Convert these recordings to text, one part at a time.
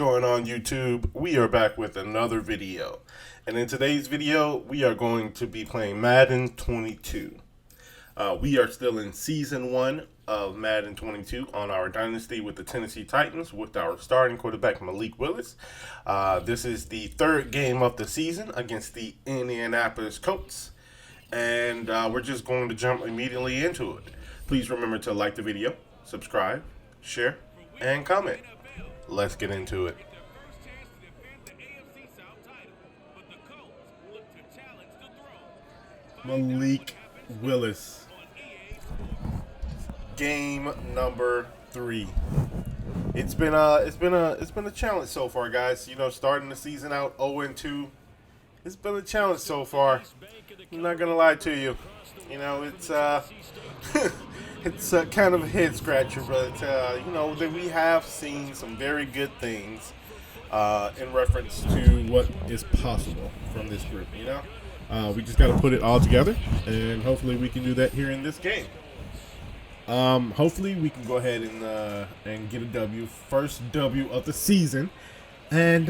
going on YouTube? We are back with another video. And in today's video, we are going to be playing Madden 22. We are still in Season 1 of Madden 22 on our Dynasty with the Tennessee Titans with our starting quarterback Malik Willis. This is the third game of the season against the Indianapolis Colts. And we're just going to jump immediately into it. Please remember to like the video, subscribe, share, and comment. Let's get into it. Malik Willis. Game number 3. It's been a challenge so far, guys. You know, starting the season out 0-2. It's been a challenge so far. I'm not gonna lie to you. You know, it's it's kind of a head scratcher, but you know that we have seen some very good things in reference to what is possible from this group. You know, we just got to put it all together, and hopefully we can do that here in this game. Hopefully we can go ahead and get a W, first W of the season. And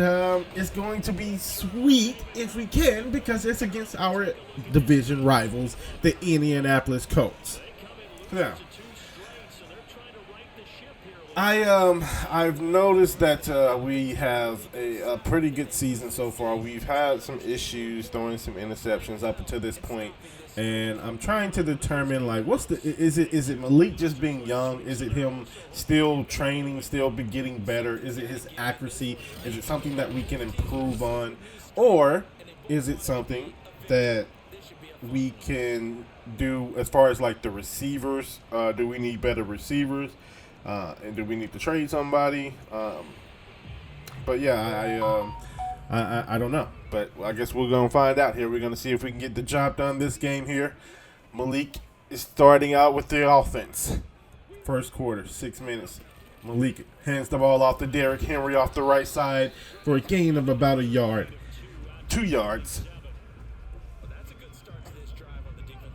it's going to be sweet if we can, because it's against our division rivals, the Indianapolis Colts. Now, I've noticed that we have a pretty good season so far. We've had some issues throwing some interceptions up until this point, and I'm trying to determine, like, is it Malik just being young? Is it him still training, still be getting better? Is it his accuracy? Is it something that we can improve on, or is it something that we can do as far as like the receivers? Do we need better receivers? And do we need to trade somebody? But yeah, I don't know. But I guess we're going to find out here. We're going to see if we can get the job done this game here. Malik is starting out with the offense. First quarter, 6 minutes. Malik hands the ball off to Derrick Henry off the right side for a gain of about a yard. 2 yards.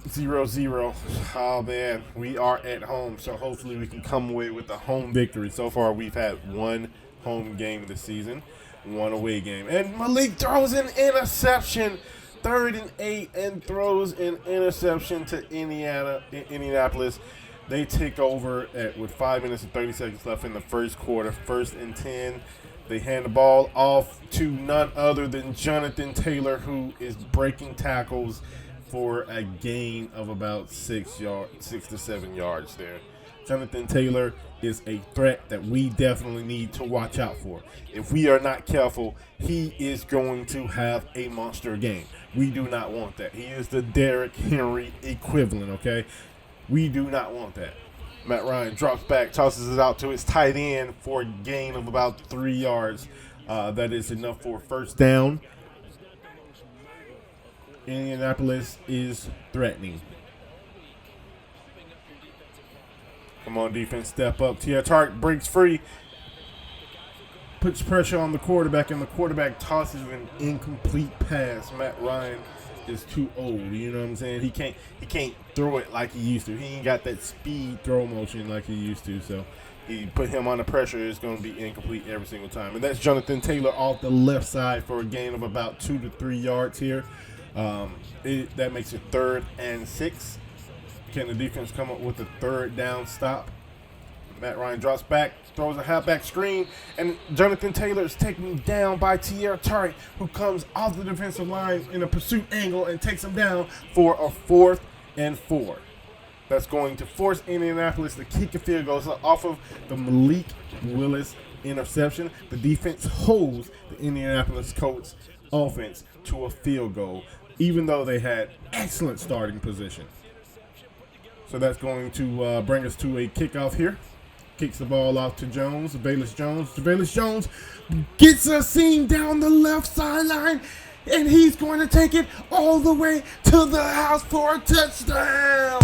0-0. Oh, man. We are at home, so hopefully we can come away with a home victory. So far, we've had one home game this season, one away game. And Malik throws an interception. 3rd and 8, and throws an interception to Indianapolis. They take over with 5 minutes and 30 seconds left in the first quarter. 1st and 10. They hand the ball off to none other than Jonathan Taylor, who is breaking tackles for a gain of about 6 to 7 yards there. Jonathan Taylor is a threat that we definitely need to watch out for. If we are not careful, he is going to have a monster game. We do not want that. He is the Derrick Henry equivalent, okay? We do not want that. Matt Ryan drops back, tosses it out to his tight end for a gain of about 3 yards. That is enough for a first down. Indianapolis is threatening. Come on, defense, step up. Tia Tark breaks free, puts pressure on the quarterback, and the quarterback tosses an incomplete pass. Matt Ryan is too old. You know what I'm saying? He can't throw it like he used to. He ain't got that speed throw motion like he used to. So he put him under pressure. It's going to be incomplete every single time. And that's Jonathan Taylor off the left side for a gain of about 2 to 3 yards here. That makes it 3rd and 6. Can the defense come up with a 3rd down stop? Matt Ryan drops back, throws a halfback screen, and Jonathan Taylor is taken down by Tia Tark, who comes off the defensive line in a pursuit angle and takes him down for a 4th and 4. That's going to force Indianapolis to kick a field goal. So off of the Malik Willis interception, the defense holds the Indianapolis Colts offense to a field goal, even though they had excellent starting position. So that's going to bring us to a kickoff here. Kicks the ball off to Jones, Velus Jones. Velus Jones gets a seam down the left sideline, and he's going to take it all the way to the house for a touchdown.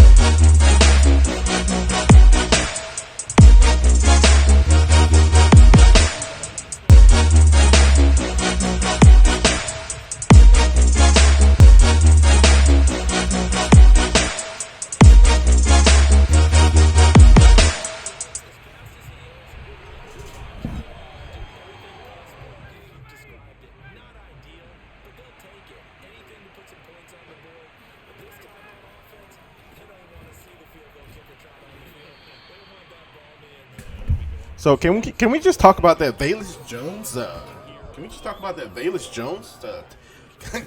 So can we just talk about that Velus Jones? Can we just talk about that Velus Jones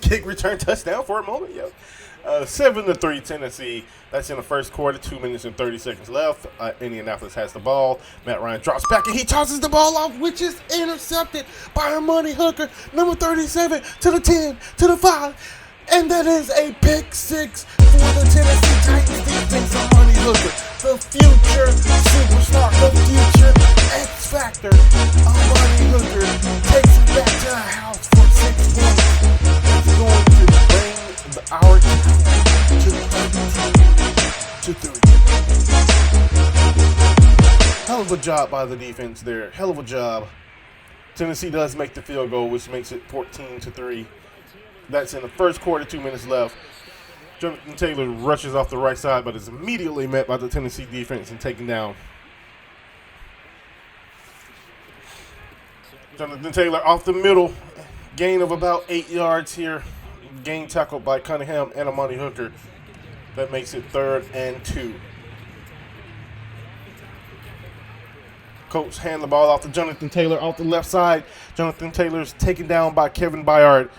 kick return touchdown for a moment? Yo. 7-3 Tennessee. That's in the first quarter. 2 minutes and 30 seconds left. Indianapolis has the ball. Matt Ryan drops back and he tosses the ball off, which is intercepted by Amani Hooker, number 37, to the 10, to the 5. And that is a pick six for the Tennessee Titans defense. Amani Hooker, the future superstar, the future X Factor. Amani Hooker takes it back to the house for 6 points. It's going to bring our team to 13-3. Hell of a job by the defense there. Hell of a job. Tennessee does make the field goal, which makes it 14-3. That's in the first quarter, 2 minutes left. Jonathan Taylor rushes off the right side, but is immediately met by the Tennessee defense and taken down. Jonathan Taylor off the middle, gain of about 8 yards here. Gain tackled by Cunningham and Amani Hooker. That makes it 3rd and 2. Colts hand the ball off to Jonathan Taylor off the left side. Jonathan Taylor's taken down by Kevin Byard.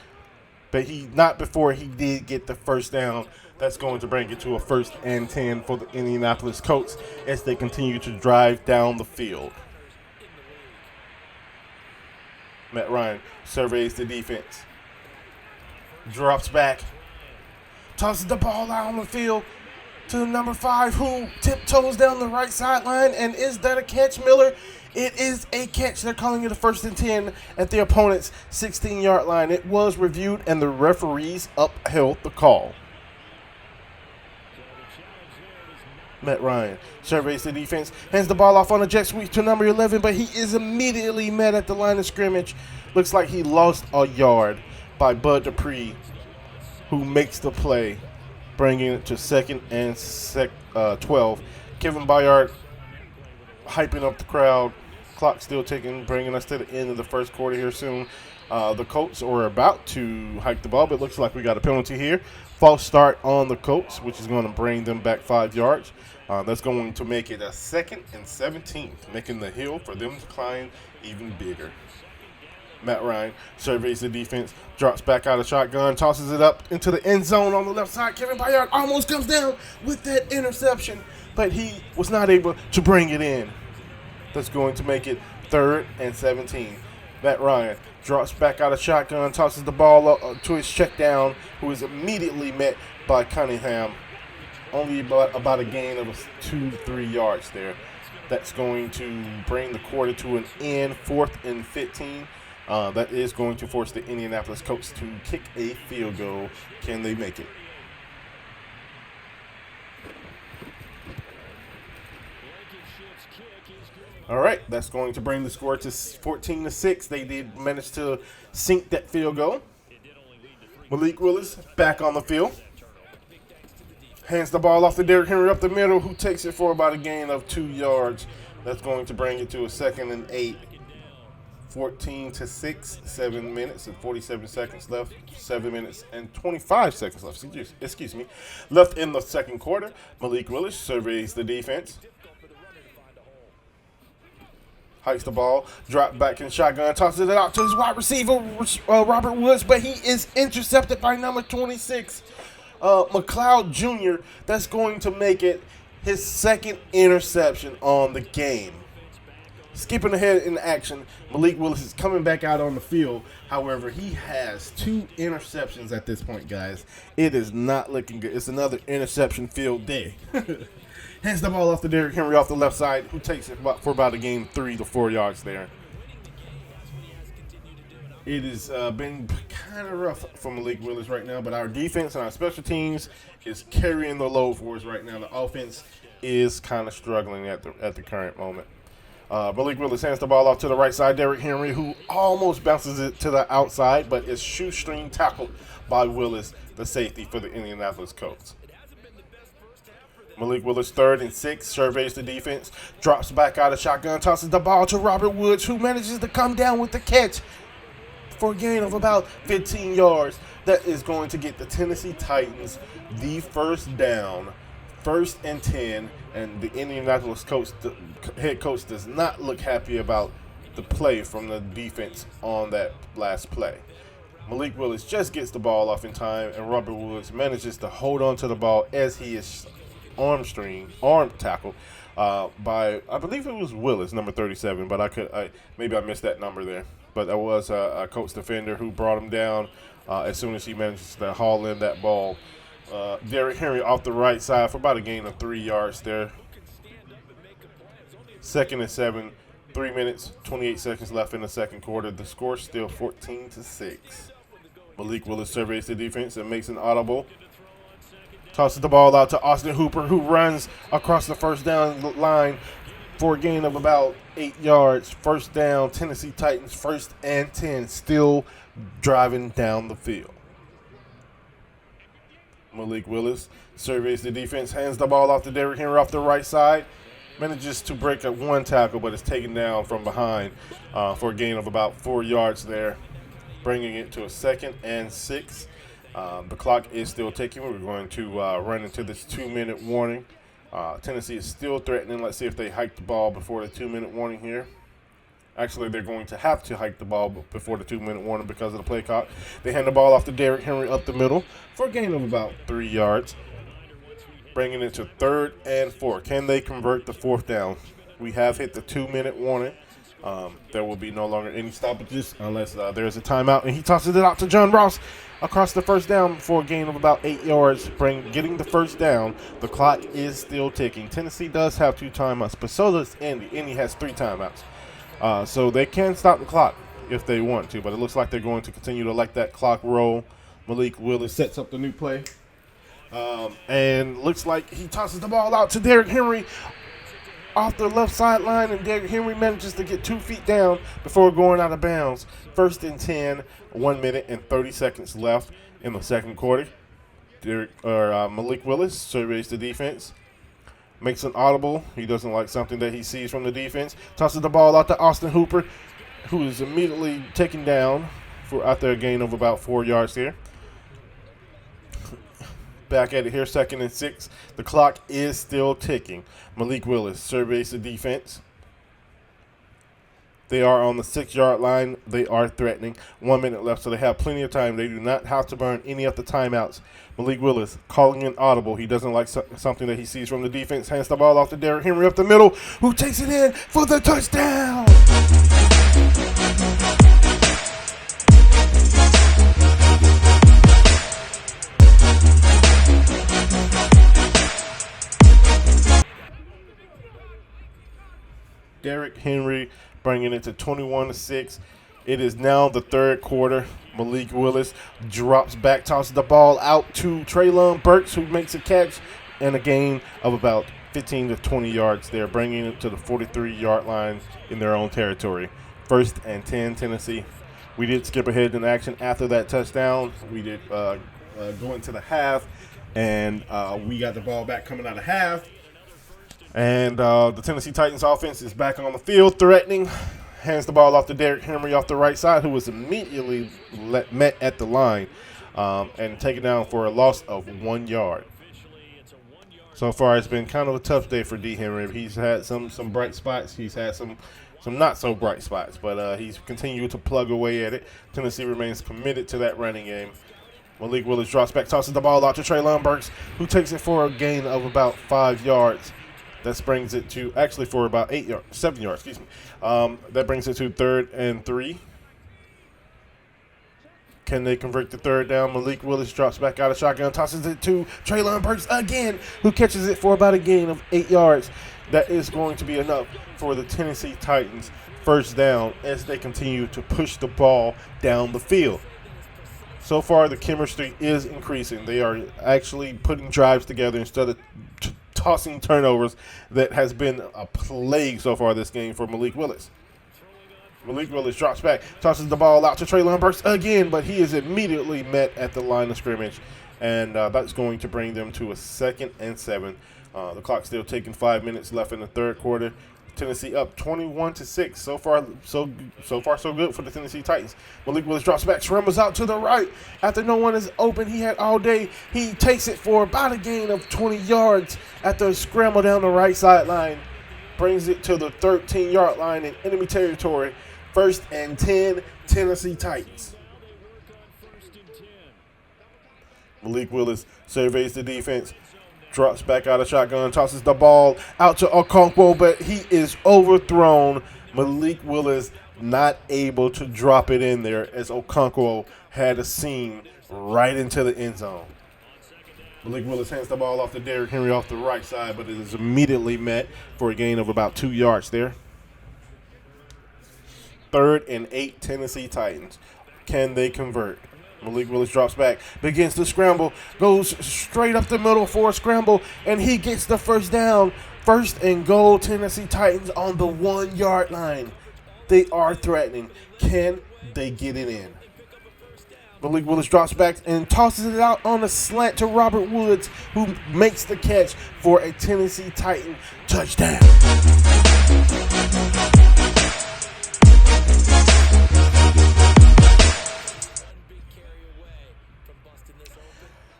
But not before he did get the first down. That's going to bring it to a 1st and 10 for the Indianapolis Colts as they continue to drive down the field. Matt Ryan surveys the defense. Drops back. Tosses the ball out on the field to number 5, who tiptoes down the right sideline. And is that a catch, Miller? It is a catch. They're calling it a 1st and 10 at the opponent's 16-yard line. It was reviewed, and the referees upheld the call. Matt Ryan surveys the defense, hands the ball off on a jet sweep to number 11, but he is immediately met at the line of scrimmage. Looks like he lost a yard by Bud Dupree, who makes the play, bringing it to 2nd and 12. Kevin Byard hyping up the crowd. Clock still ticking, bringing us to the end of the first quarter here soon. The Colts are about to hike the ball, but it looks like we got a penalty here. False start on the Colts, which is going to bring them back 5 yards. That's going to make it a 2nd and 17, making the hill for them to climb even bigger. Matt Ryan surveys the defense, drops back out of shotgun, tosses it up into the end zone on the left side. Kevin Byard almost comes down with that interception, but he was not able to bring it in. That's going to make it 3rd and 17. Matt Ryan drops back out of shotgun, tosses the ball up to his check down, who is immediately met by Cunningham. Only about a gain of 2-3 yards there. That's going to bring the quarter to an end, 4th and 15. That is going to force the Indianapolis Colts to kick a field goal. Can they make it? All right, that's going to bring the score to 14-6. They did manage to sink that field goal. Malik Willis back on the field. Hands the ball off to Derrick Henry up the middle, who takes it for about a gain of 2 yards. That's going to bring it to a 2nd and 8. 14-6, 7 minutes and 47 seconds left. 7 minutes and 25 seconds left. Excuse me. Left in the second quarter. Malik Willis surveys the defense. Hikes the ball, drop back in shotgun, tosses it out to his wide receiver, Robert Woods, but he is intercepted by number 26, McLeod Jr. That's going to make it his 2nd interception on the game. Skipping ahead in action, Malik Willis is coming back out on the field. However, he has 2 interceptions at this point, guys. It is not looking good. It's another interception field day. Hands the ball off to Derrick Henry off the left side, who takes it for about a gain 3 to 4 yards there. It has been kind of rough for Malik Willis right now, but our defense and our special teams is carrying the load for us right now. The offense is kind of struggling at the current moment. Malik Willis hands the ball off to the right side. Derrick Henry, who almost bounces it to the outside, but is shoestring tackled by Willis, the safety for the Indianapolis Colts. Malik Willis 3rd and 6, surveys the defense, drops back out of shotgun, tosses the ball to Robert Woods, who manages to come down with the catch for a gain of about 15 yards. That is going to get the Tennessee Titans the first down, First and 10, and the Indianapolis head coach does not look happy about the play from the defense on that last play. Malik Willis just gets the ball off in time, and Robert Woods manages to hold on to the ball as he is arm tackled by, I believe it was Willis, number 37, but maybe I missed that number there. But that was a Colts defender who brought him down as soon as he manages to haul in that ball. Derrick Henry off the right side for about a gain of 3 yards there. 2nd and 7, 3 minutes, 28 seconds left in the second quarter. The score still 14-6. Malik Willis surveys the defense and makes an audible. Tosses the ball out to Austin Hooper, who runs across the first down line for a gain of about 8 yards. First down, Tennessee Titans, 1st and 10, still driving down the field. Malik Willis surveys the defense, hands the ball off to Derrick Henry off the right side. Manages to break up one tackle, but is taken down from behind for a gain of about 4 yards there, bringing it to a 2nd and 6. The clock is still ticking. We're going to run into this 2-minute warning. Tennessee is still threatening. Let's see if they hike the ball before the 2-minute warning here. Actually, they're going to have to hike the ball before the 2-minute warning because of the play clock. They hand the ball off to Derrick Henry up the middle for a gain of about 3 yards, bringing it to 3rd and 4. Can they convert the 4th down? We have hit the 2-minute warning. There will be no longer any stoppages unless there's a timeout. And he tosses it out to John Ross across the first down for a gain of about 8 yards, getting the first down. The clock is still ticking. Tennessee does have 2 timeouts, but so does Indy. Indy has 3 timeouts. So they can stop the clock if they want to, but it looks like they're going to continue to let that clock roll. Malik Willis sets up the new play. And looks like he tosses the ball out to Derrick Henry off the left sideline, and Derrick Henry manages to get 2 feet down before going out of bounds. 1st and 10, 1 minute and 30 seconds left in the second quarter. Malik Willis surveys the defense, makes an audible. He doesn't like something that he sees from the defense. Tosses the ball out to Austin Hooper, who is immediately taken down after a gain of about 4 yards here. Back at it here, 2nd and 6. The clock is still ticking. Malik Willis surveys the defense. They are on the 6-yard line. They are threatening. 1 minute left, so they have plenty of time. They do not have to burn any of the timeouts. Malik Willis calling an audible. He doesn't like something that he sees from the defense. Hands the ball off to Derrick Henry up the middle, who takes it in for the touchdown. Derrick Henry bringing it to 21-6. It is now the third quarter. Malik Willis drops back, tosses the ball out to Treylon Burks, who makes a catch and a gain of about 15 to 20 yards there, bringing it to the 43-yard line in their own territory. 1st and 10, Tennessee. We did skip ahead in action after that touchdown. We did go into the half, and we got the ball back coming out of half. And the Tennessee Titans offense is back on the field, threatening. Hands the ball off to Derrick Henry off the right side, who was immediately met at the line and taken down for a loss of 1 yard. So far, it's been kind of a tough day for D. Henry. He's had some bright spots. He's had some not so bright spots, but he's continued to plug away at it. Tennessee remains committed to that running game. Malik Willis drops back, tosses the ball out to Treylon Burks, who takes it for a gain of about 5 yards. That brings it to, actually for about 7 yards, excuse me. That brings it to 3rd and 3. Can they convert the 3rd down? Malik Willis drops back out of shotgun, tosses it to Treylon Burks again, who catches it for about a gain of 8 yards. That is going to be enough for the Tennessee Titans' first down as they continue to push the ball down the field. So far, the chemistry is increasing. They are actually putting drives together instead of tossing turnovers that has been a plague so far this game for Malik Willis. Malik Willis drops back, tosses the ball out to Treylon Burks again, but he is immediately met at the line of scrimmage, and that's going to bring them to a 2nd and 7. The clock's still taking 5 minutes left in the third quarter. Tennessee up 21-6. So far, so good for the Tennessee Titans. Malik Willis drops back, scrambles out to the right. After no one is open, he had all day. He takes it for about a gain of 20 yards after a scramble down the right sideline. Brings it to the 13-yard line in enemy territory. 1st and 10, Tennessee Titans. Malik Willis surveys the defense, drops back out of shotgun, tosses the ball out to Okonkwo, but he is overthrown. Malik Willis not able to drop it in there as Okonkwo had a seam right into the end zone. Malik Willis hands the ball off to Derrick Henry off the right side, but it is immediately met for a gain of about 2 yards there. 3rd and 8, Tennessee Titans. Can they convert? Malik Willis drops back, begins to scramble, goes straight up the middle for a scramble, and he gets the first down. 1st and goal, Tennessee Titans on the 1-yard line. They are threatening. Can they get it in? Malik Willis drops back and tosses it out on a slant to Robert Woods, who makes the catch for a Tennessee Titan touchdown.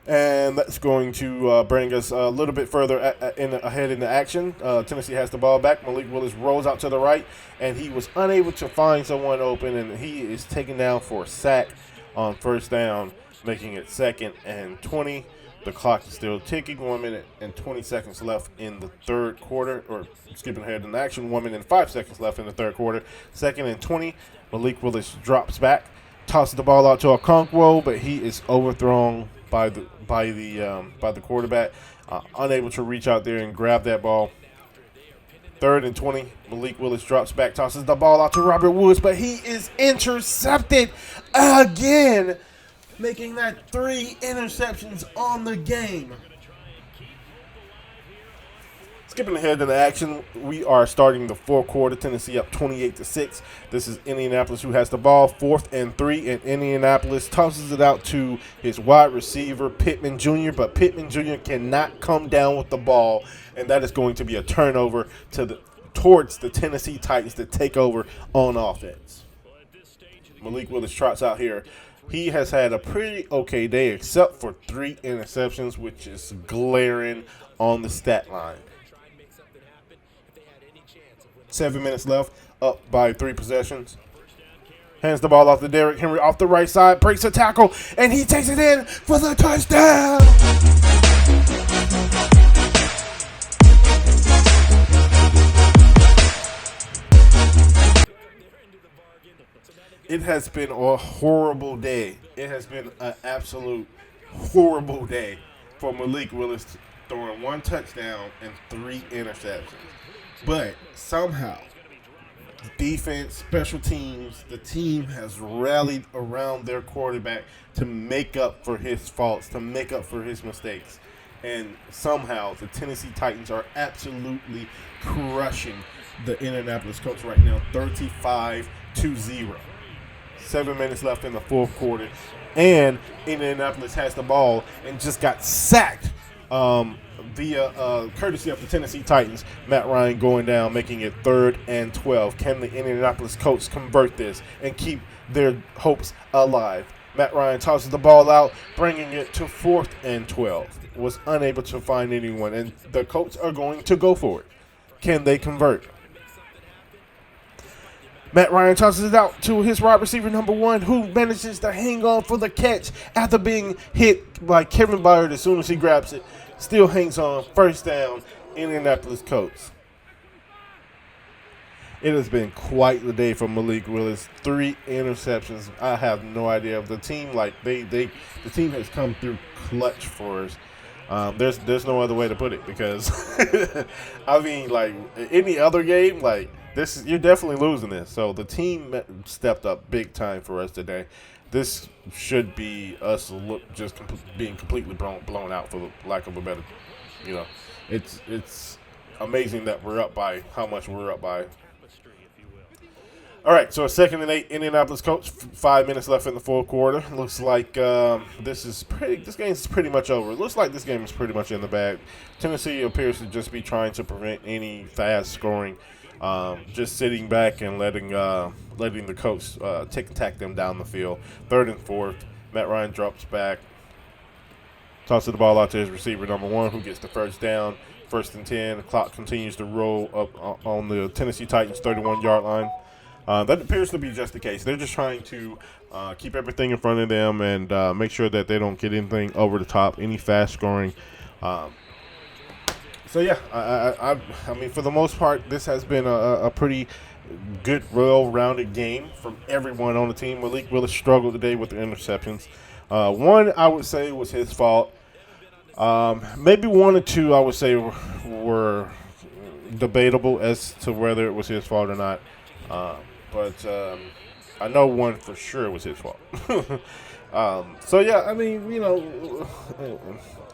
And that's going to bring us a little bit further ahead in the action. Tennessee has the ball back. Malik Willis rolls out to the right, and he was unable to find someone open, and he is taken down for a sack on 1st down, making it 2nd and 20. The clock is still ticking. 1 minute and 20 seconds left in the 3rd quarter, or skipping ahead in the action. 1 minute and 5 seconds left in the 3rd quarter. 2nd and 20. Malik Willis drops back, tosses the ball out to Okonkwo, but he is overthrown by the quarterback, unable to reach out there and grab that ball. 3rd and 20. Malik Willis drops back, tosses the ball out to Robert Woods, but he is intercepted again, making that 3 interceptions on the game. Skipping ahead to the action, we are starting the 4th quarter. Tennessee up 28-6. This is Indianapolis who has the ball. 4th and 3, and Indianapolis tosses it out to his wide receiver, Pittman Jr., but Pittman Jr. cannot come down with the ball, and that is going to be a turnover towards the Tennessee Titans to take over on offense. Malik Willis trots out here. He has had a pretty okay day except for 3 interceptions, which is glaring on the stat line. 7 minutes left, up by 3 possessions. Hands the ball off to Derrick Henry off the right side, breaks a tackle, and he takes it in for the touchdown. It has been a horrible day. It has been an absolute horrible day for Malik Willis, throwing 1 touchdown and 3 interceptions. But somehow, defense, special teams, the team has rallied around their quarterback to make up for his faults, to make up for his mistakes. And somehow, the Tennessee Titans are absolutely crushing the Indianapolis Colts right now, 35-0. 7 minutes left in the 4th quarter. And Indianapolis has the ball and just got sacked via courtesy of the Tennessee Titans. Matt Ryan going down, making it 3rd and 12. Can the Indianapolis Colts convert this and keep their hopes alive? Matt Ryan tosses the ball out, bringing it to 4th and 12. Was unable to find anyone, and the Colts are going to go for it. Can they convert? Matt Ryan tosses it out to his wide receiver number 1, who manages to hang on for the catch after being hit by Kevin Byard as soon as he grabs it. Still hangs on. 1st down, Indianapolis Colts. It has been quite the day for Malik Willis. 3 interceptions. I have no idea of the team. The team has come through clutch for us. There's no other way to put it, because I mean, like any other game, like this, you're definitely losing this. So the team stepped up big time for us today. This should be us being completely blown out, for lack of a better, it's amazing that we're up by how much we're up by. All right, so 2nd and 8, Indianapolis Colts. 5 minutes left in the 4th quarter. Looks like this game is pretty much over. It looks like this game is pretty much in the bag. Tennessee appears to just be trying to prevent any fast scoring just sitting back and letting the coach attack them down the field. 3rd and 4th, Matt Ryan drops back, tosses the ball out to his receiver number 1, who gets the first down. 1st and 10. The clock continues to roll up on the Tennessee Titans 31-yard line. That appears to be just the case. They're just trying to keep everything in front of them and make sure that they don't get anything over the top, any fast scoring. So yeah, I mean, for the most part, this has been a pretty good, well-rounded game from everyone on the team. Malik really struggled today with the interceptions. One, I would say, was his fault. Maybe 1 or 2, I would say, were debatable as to whether it was his fault or not. But I know 1 for sure was his fault. So yeah, I mean,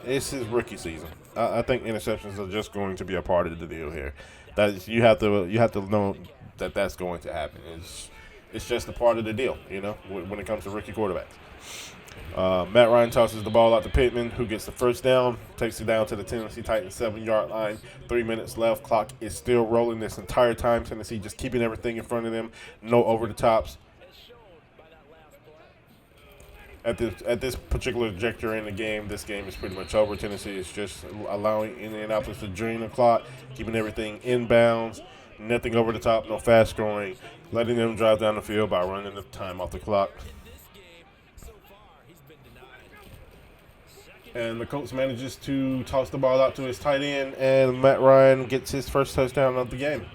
it's his rookie season. I think interceptions are just going to be a part of the deal here. That is, you have to know that that's going to happen. It's just a part of the deal, when it comes to rookie quarterbacks. Matt Ryan tosses the ball out to Pittman, who gets the first down, takes it down to the Tennessee Titans 7-yard line. 3 minutes left. Clock is still rolling this entire time. Tennessee just keeping everything in front of them. No over the tops. At this particular juncture in the game, this game is pretty much over. Tennessee is just allowing Indianapolis to drain the clock, keeping everything inbounds, nothing over the top, no fast scoring, letting them drive down the field by running the time off the clock. And the coach manages to toss the ball out to his tight end, and Matt Ryan gets his first touchdown of the game.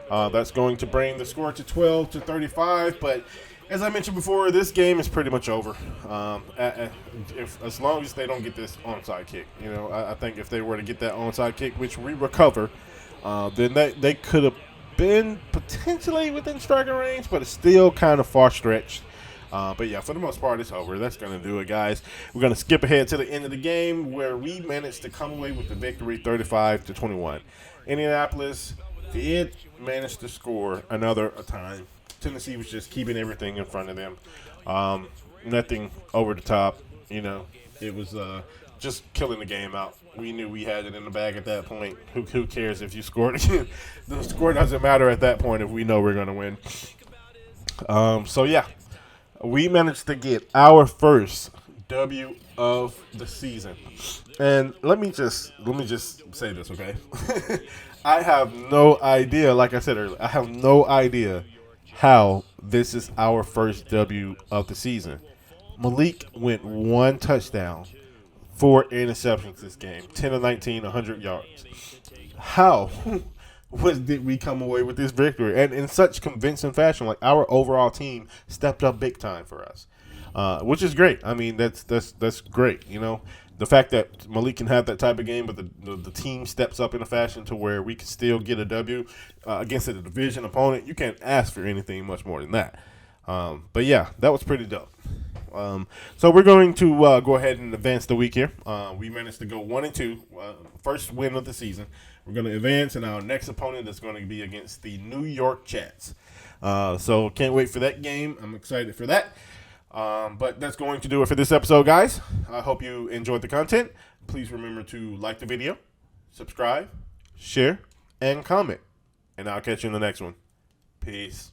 That's going to bring the score to 12-35, but as I mentioned before, this game is pretty much over. As long as they don't get this onside kick. I think if they were to get that onside kick, which we recover, then they could have been potentially within striking range, but it's still kind of far stretched. But yeah, for the most part, it's over. That's going to do it, guys. We're going to skip ahead to the end of the game where we managed to come away with the victory 35-21. Indianapolis did manage to score another time. Tennessee was just keeping everything in front of them. Nothing over the top. It was just killing the game out. We knew we had it in the bag at that point. Who cares if you scored? The score doesn't matter at that point if we know we're going to win. So yeah. We managed to get our first W of the season. And let me just say this, okay? I have no idea, like I said earlier, I have no idea how this is our first W of the season. Malik went 1 touchdown, 4 interceptions this game, 10 of 19, 100 yards. How did we come away with this victory? And in such convincing fashion, like our overall team stepped up big time for us, which is great. I mean, that's great. The fact that Malik can have that type of game, but the team steps up in a fashion to where we can still get a W against a division opponent. You can't ask for anything much more than that. But yeah, that was pretty dope. So we're going to go ahead and advance the week here. We managed to go 1-2, first win of the season. We're going to advance, and our next opponent is going to be against the New York Jets. So can't wait for that game. I'm excited for that. But that's going to do it for this episode, guys. I hope you enjoyed the content. Please remember to like the video, subscribe, share, and comment. And I'll catch you in the next one. Peace.